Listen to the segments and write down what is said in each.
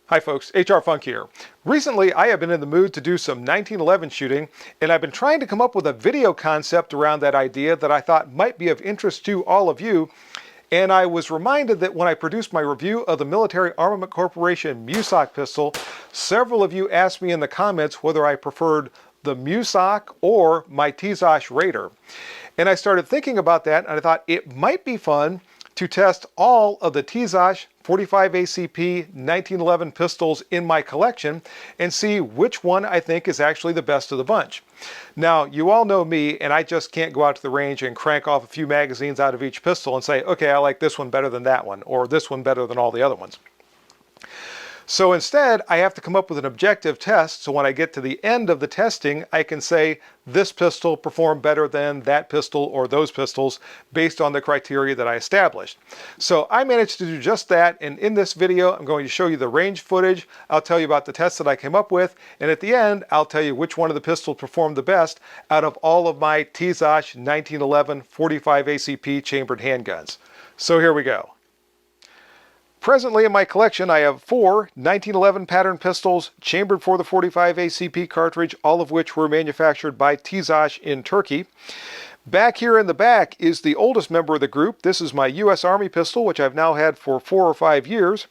Hi folks, HR Funk here. Recently I have been in the mood to do some 1911 shooting, and I've been trying to come up with a video concept around that idea that I thought might be of interest to all of you. And I was reminded that when I produced my review of the Military Armament Corporation MUSOC pistol, several of you asked me in the comments whether I preferred the MUSOC or my Tisas Raider. And I started thinking about that, and I thought it might be fun to test all of the Tisas 45 ACP 1911 pistols in my collection and see which one I think is actually the best of the bunch. Now, you all know me, and I just can't go out to the range and crank off a few magazines out of each pistol and say, okay, I like this one better than that one, or this one better than all the other ones. So instead, I have to come up with an objective test, so when I get to the end of the testing, I can say this pistol performed better than that pistol or those pistols based on the criteria that I established. So I managed to do just that, and in this video, I'm going to show you the range footage, I'll tell you about the tests that I came up with, and at the end, I'll tell you which one of the pistols performed the best out of all of my Tisas 1911 45 ACP chambered handguns. So here we go. Presently in my collection, I have 4 1911 pattern pistols chambered for the 45 ACP cartridge, all of which were manufactured by Tisas in Turkey. Back here in the back is the oldest member of the group. This is my U.S. Army pistol, which I've now had for 4 or 5 years.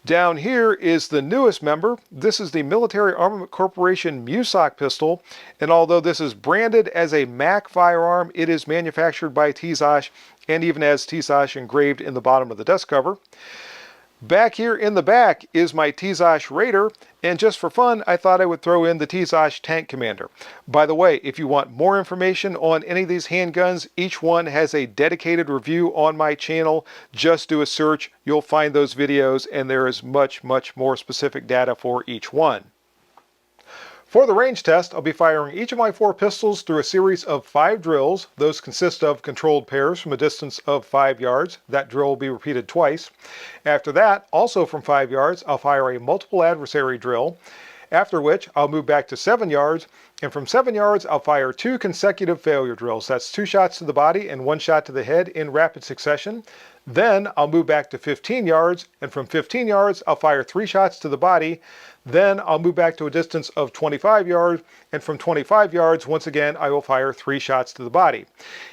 Down here is the newest member. This is the Military Armament Corporation MUSOC pistol, and although this is branded as a MAC firearm, it is manufactured by Tisas and even has Tisas engraved in the bottom of the dust cover. Back here in the back is my Tisas Raider, and just for fun, I thought I would throw in the Tisas Tank Commander. By the way, if you want more information on any of these handguns, each one has a dedicated review on my channel. Just do a search, you'll find those videos, and there is much, much more specific data for each one. For the range test, I'll be firing each of my 4 pistols through a series of 5 drills. Those consist of controlled pairs from a distance of 5 yards. That drill will be repeated twice. After that, also from 5 yards, I'll fire a multiple adversary drill, after which I'll move back to 7 yards, and from 7 yards, I'll fire 2 consecutive failure drills. That's 2 shots to the body and 1 shot to the head in rapid succession. Then I'll move back to 15 yards, and from 15 yards, I'll fire 3 shots to the body. Then I'll move back to a distance of 25 yards, and from 25 yards, once again, I will fire 3 shots to the body.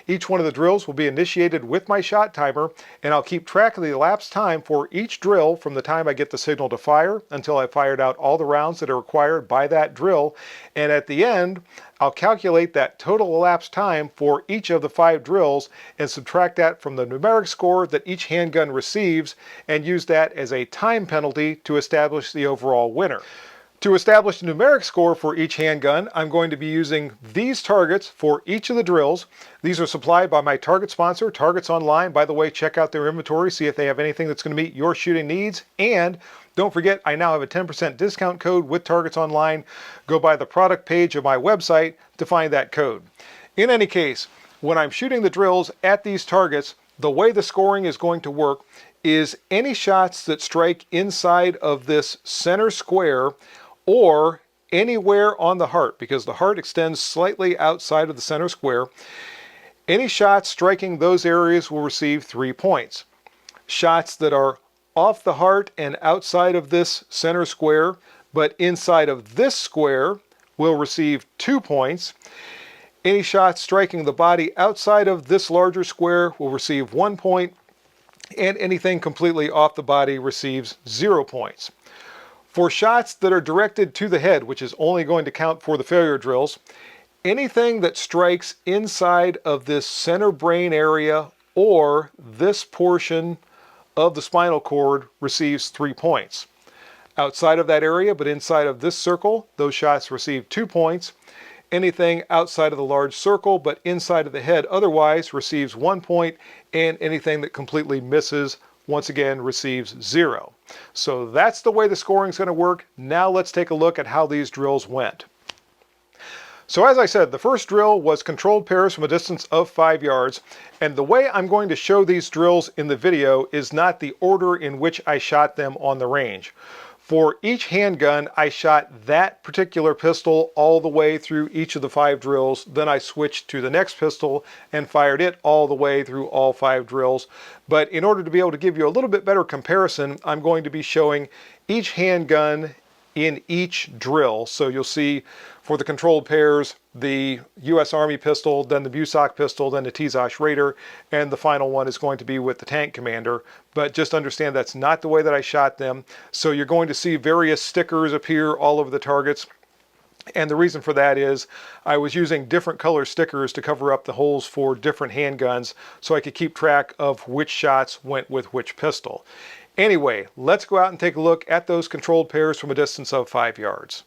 Each one of the drills will be initiated with my shot timer, and I'll keep track of the elapsed time for each drill from the time I get the signal to fire until I've fired out all the rounds that are required by that drill. And at the end, I'll calculate that total elapsed time for each of the 5 drills and subtract that from the numeric score that each handgun receives and use that as a time penalty to establish the overall winner. To establish the numeric score for each handgun, I'm going to be using these targets for each of the drills. These are supplied by my target sponsor, Targets Online. By the way, check out their inventory, see if they have anything that's going to meet your shooting needs. And don't forget, I now have a 10% discount code with Targets Online. Go by the product page of my website to find that code. In any case, when I'm shooting the drills at these targets, the way the scoring is going to work is any shots that strike inside of this center square or anywhere on the heart, because the heart extends slightly outside of the center square. Any shots striking those areas will receive 3 points. Shots that are off the heart and outside of this center square, but inside of this square, will receive 2 points. Any shots striking the body outside of this larger square will receive 1 point, and anything completely off the body receives 0 points. For shots that are directed to the head, which is only going to count for the failure drills, anything that strikes inside of this center brain area or this portion of the spinal cord receives 3 points. Outside of that area, but inside of this circle, those shots receive 2 points. Anything outside of the large circle, but inside of the head otherwise receives 1 point, and anything that completely misses, once again, receives 0. So that's the way the scoring is going to work. Now let's take a look at how these drills went. So as I said, the first drill was controlled pairs from a distance of 5 yards, and the way I'm going to show these drills in the video is not the order in which I shot them on the range. For each handgun, I shot that particular pistol all the way through each of the 5 drills. Then I switched to the next pistol and fired it all the way through all 5 drills. But in order to be able to give you a little bit better comparison, I'm going to be showing each handgun in each drill. So you'll see for the controlled pairs, the U.S. Army pistol, then the Busak pistol, then the Tisas Raider, and the final one is going to be with the tank commander. But just understand that's not the way that I shot them. So you're going to see various stickers appear all over the targets. And the reason for that is I was using different color stickers to cover up the holes for different handguns so I could keep track of which shots went with which pistol. Anyway, let's go out and take a look at those controlled pairs from a distance of 5 yards.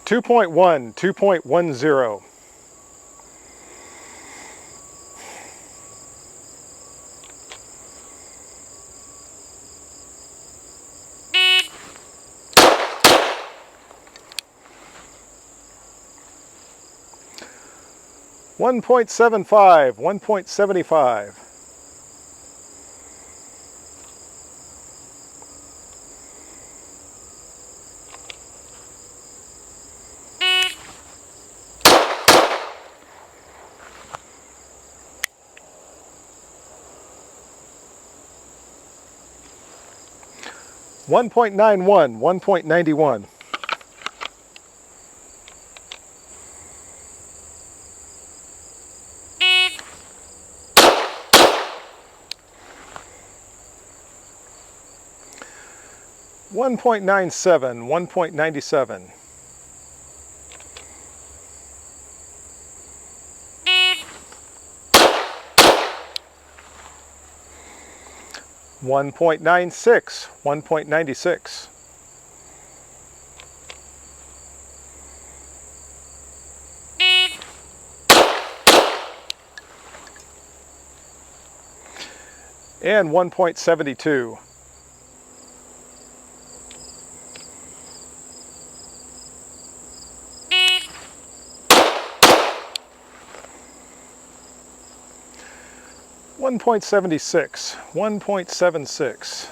Two 2.1, 2.10. 1.75, 1.75. 1.91, 1.91. 1.97, 1.97. 1.96, 1.96. 1.72. 1.76, 1.76.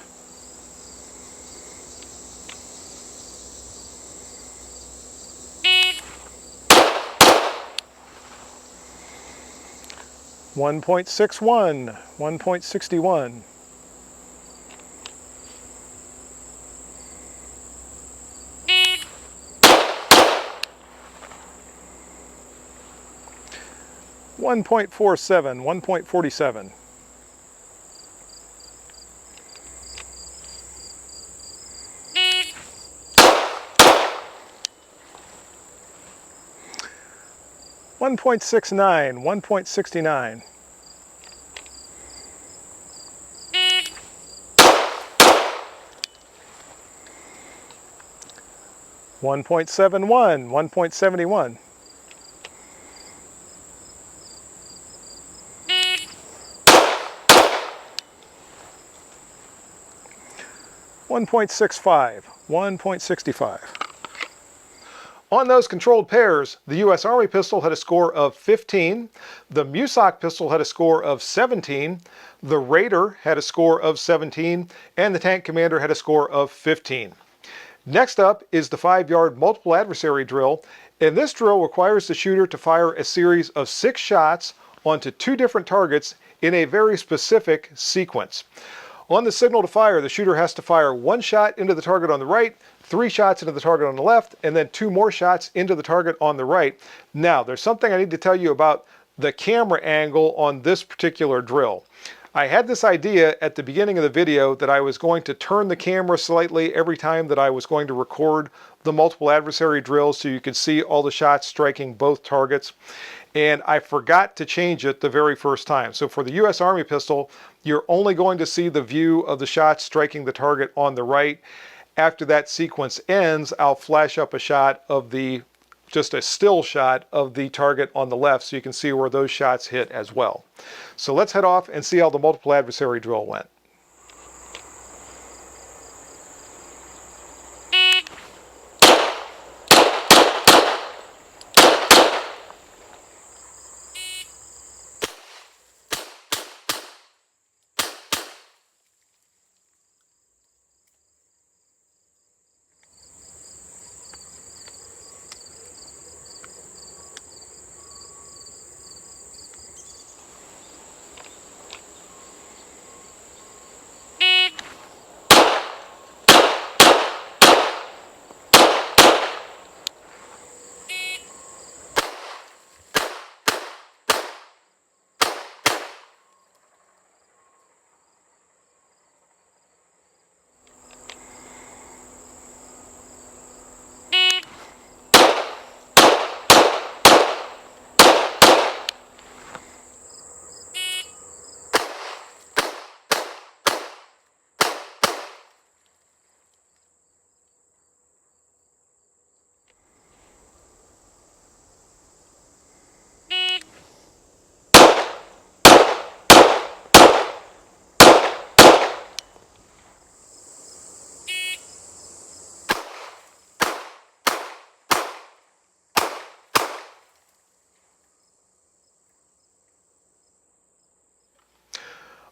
1.61, 1.61. 1.47, 1.47. 1.69, 1.69. 1.71, 1.71. 1.65, 1.65. On those controlled pairs, the U.S. Army pistol had a score of 15, the Busak pistol had a score of 17, the Raider had a score of 17, and the Tank Commander had a score of 15. Next up is the 5-yard multiple adversary drill, and this drill requires the shooter to fire a series of 6 shots onto 2 different targets in a very specific sequence. On the signal to fire, the shooter has to fire 1 shot into the target on the right, 3 shots into the target on the left, and then 2 more shots into the target on the right. Now, there's something I need to tell you about the camera angle on this particular drill. I had this idea at the beginning of the video that I was going to turn the camera slightly every time that I was going to record the multiple adversary drills so you could see all the shots striking both targets. And I forgot to change it the very first time. So for the U.S. Army pistol, you're only going to see the view of the shots striking the target on the right. After that sequence ends, I'll flash up a shot of just a still shot of the target on the left so you can see where those shots hit as well. So let's head off and see how the multiple adversary drill went.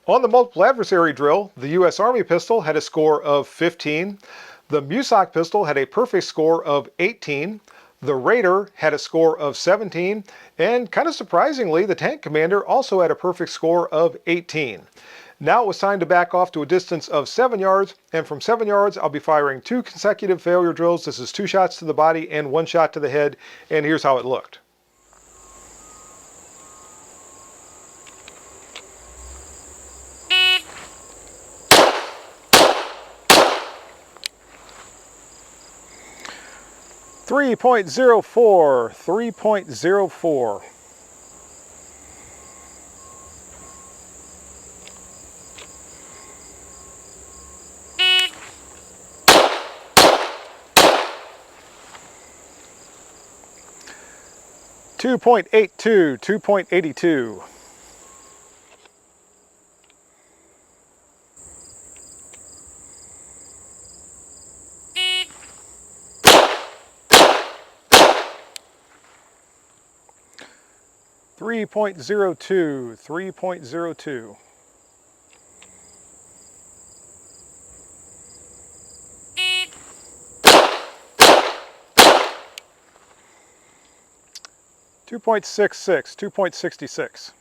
On the multiple adversary drill, the U.S. Army pistol had a score of 15. The MUSOC pistol had a perfect score of 18. The Raider had a score of 17. And kind of surprisingly, the Tank Commander also had a perfect score of 18. Now it was time to back off to a distance of 7 yards, and from 7 yards I'll be firing 2 consecutive failure drills. This is 2 shots to the body and 1 shot to the head, and here's how it looked. 3.04, 3.04. Two point 82, 2.82. 3.02, 3.02. 2.66, 2.66.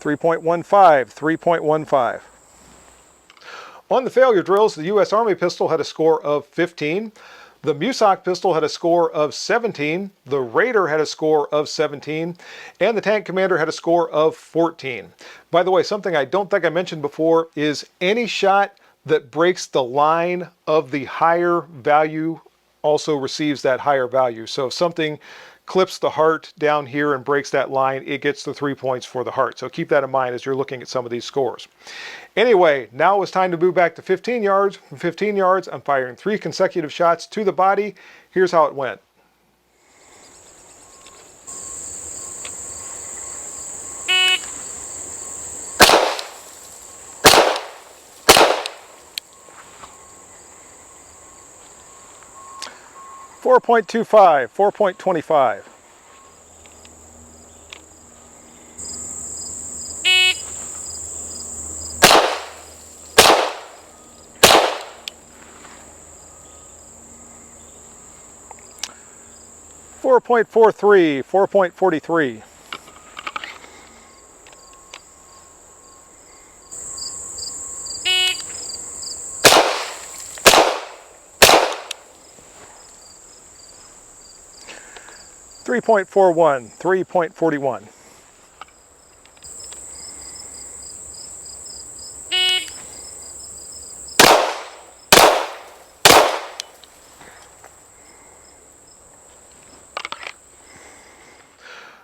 3.15, 3.15. On the failure drills, the U.S. Army pistol had a score of 15. The MUSOC pistol had a score of 17. The Raider had a score of 17. And the Tank Commander had a score of 14. By the way, something I don't think I mentioned before is any shot that breaks the line of the higher value also receives that higher value. So if something clips the heart down here and breaks that line, it gets the 3 points for the heart. So keep that in mind as you're looking at some of these scores. Anyway, now it's time to move back to 15 yards. From 15 yards, I'm firing 3 consecutive shots to the body. Here's how it went. .25, 4.25. 4.43, 4.43. 3.41, 3.41.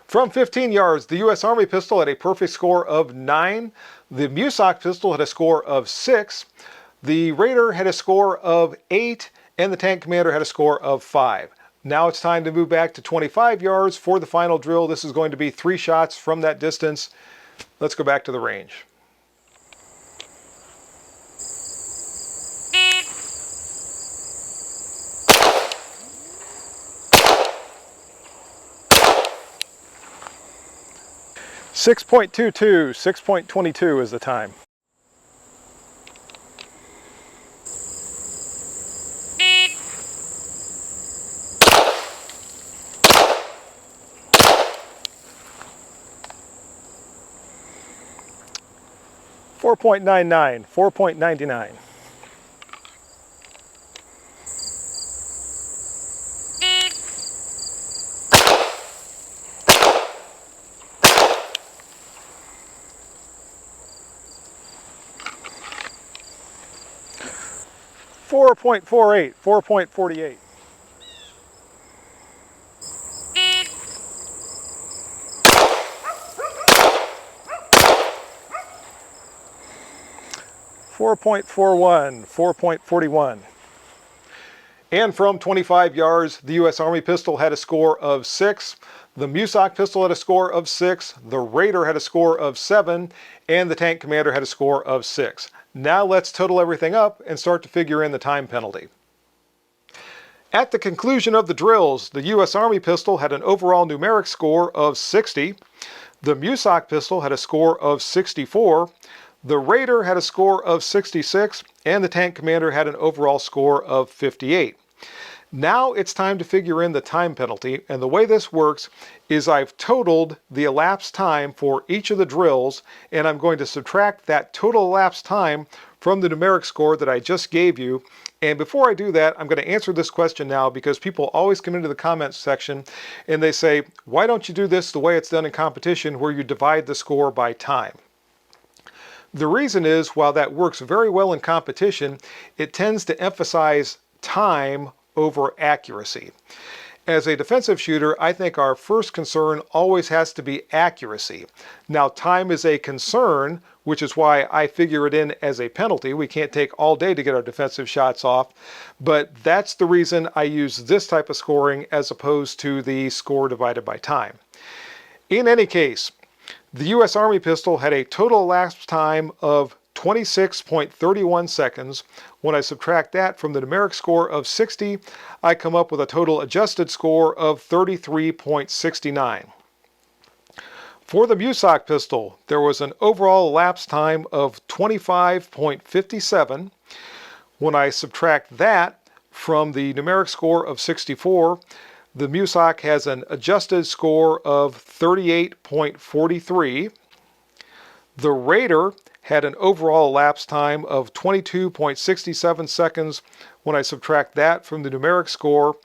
From 15 yards, the U.S. Army pistol had a perfect score of 9. The MUSOC pistol had a score of 6. The Raider had a score of 8. And the Tank Commander had a score of 5. Now it's time to move back to 25 yards for the final drill. This is going to be 3 shots from that distance. Let's go back to the range. .22, 6.22 is the time. .99, 4.99. 4.48, 4.48. .41, 4.41. And from 25 yards, the U.S. Army pistol had a score of 6, the MUSOC pistol had a score of 6, the Raider had a score of 7, and the Tank Commander had a score of 6. Now let's total everything up and start to figure in the time penalty. At the conclusion of the drills, the U.S. Army pistol had an overall numeric score of 60, the MUSOC pistol had a score of 64, the Raider had a score of 66, and the Tank Commander had an overall score of 58. Now it's time to figure in the time penalty, and the way this works is I've totaled the elapsed time for each of the drills, and I'm going to subtract that total elapsed time from the numeric score that I just gave you. And before I do that, I'm going to answer this question now, because people always come into the comments section and they say, why don't you do this the way it's done in competition, where you divide the score by time? The reason is, while that works very well in competition, it tends to emphasize time over accuracy. As a defensive shooter, I think our first concern always has to be accuracy. Now, time is a concern, which is why I figure it in as a penalty. We can't take all day to get our defensive shots off, but that's the reason I use this type of scoring as opposed to the score divided by time. In any case, the U.S. Army pistol had a total elapsed time of 26.31 seconds. When I subtract that from the numeric score of 60, I come up with a total adjusted score of 33.69. For the MUSOC pistol, there was an overall elapsed time of 25.57. When I subtract that from the numeric score of 64, the MUSOC has an adjusted score of 38.43. The Raider had an overall elapsed time of 22.67 seconds. When I subtract that from the numeric score,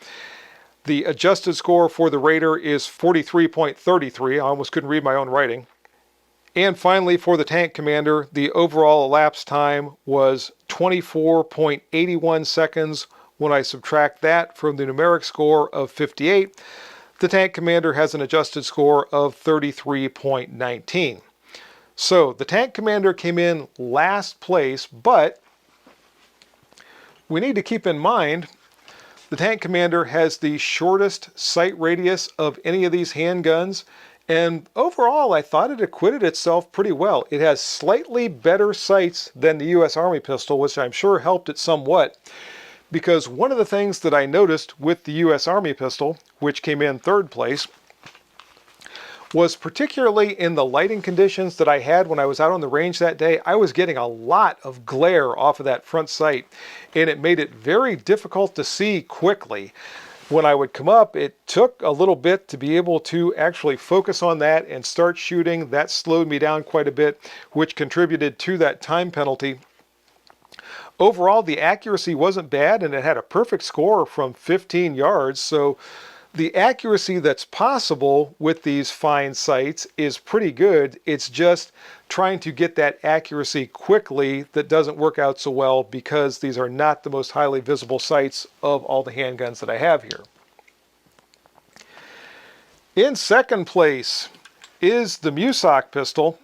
the adjusted score for the Raider is 43.33. I almost couldn't read my own writing. And finally, for the Tank Commander, the overall elapsed time was 24.81 seconds. When I subtract that from the numeric score of 58, the Tank Commander has an adjusted score of 33.19. So the Tank Commander came in last place, but we need to keep in mind the Tank Commander has the shortest sight radius of any of these handguns, and overall I thought it acquitted itself pretty well. It has slightly better sights than the U.S. Army pistol, which I'm sure helped it somewhat. Because one of the things that I noticed with the U.S. Army pistol, which came in third place, was particularly in the lighting conditions that I had when I was out on the range that day, I was getting a lot of glare off of that front sight, and it made it very difficult to see quickly. When I would come up, it took a little bit to be able to actually focus on that and start shooting. That slowed me down quite a bit, which contributed to that time penalty. Overall, the accuracy wasn't bad, and it had a perfect score from 15 yards. So the accuracy that's possible with these fine sights is pretty good. It's just trying to get that accuracy quickly that doesn't work out so well, because these are not the most highly visible sights of all the handguns that I have here. In second place is the MUSOC pistol.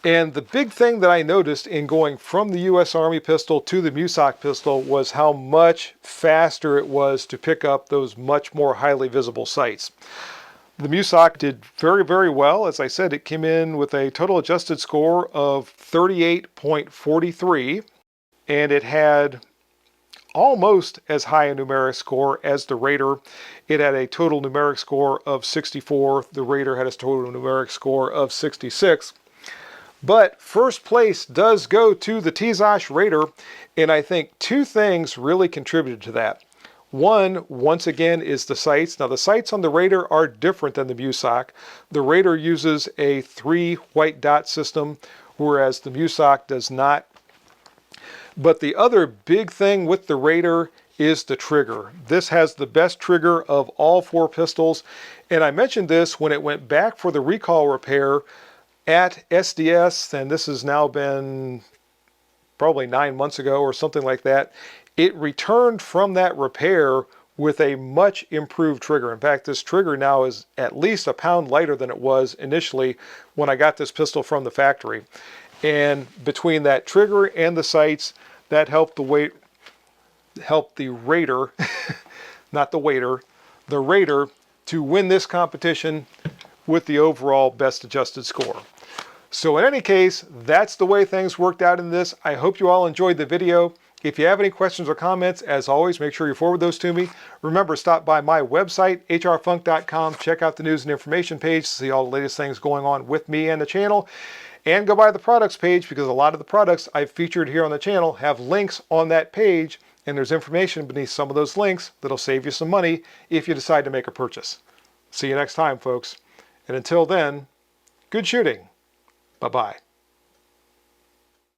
And the big thing that I noticed in going from the U.S. Army pistol to the MUSOC pistol was how much faster it was to pick up those much more highly visible sights. The MUSOC did very, very well. As I said, it came in with a total adjusted score of 38.43, and it had almost as high a numeric score as the Raider. It had a total numeric score of 64. The Raider had a total numeric score of 66. But first place does go to the Tisas Raider, and I think two things really contributed to that. One, once again, is the sights. Now the sights on the Raider are different than the MUSOC. The Raider uses a 3 white dot system, whereas the MUSOC does not. But the other big thing with the Raider is the trigger. This has the best trigger of all 4 pistols, and I mentioned this when it went back for the recall repair at SDS, and this has now been probably 9 months ago or something like that. It returned from that repair with a much improved trigger. In fact, this trigger now is at least a pound lighter than it was initially when I got this pistol from the factory. And between that trigger and the sights, that helped the Raider, not the waiter, the Raider to win this competition with the overall best adjusted score. So in any case, that's the way things worked out in this. I hope you all enjoyed the video. If you have any questions or comments, as always, make sure you forward those to me. Remember, stop by my website, hrfunk.com. Check out the news and information page to see all the latest things going on with me and the channel. And go by the products page, because a lot of the products I've featured here on the channel have links on that page, and there's information beneath some of those links that'll save you some money if you decide to make a purchase. See you next time, folks. And until then, good shooting. Bye-bye.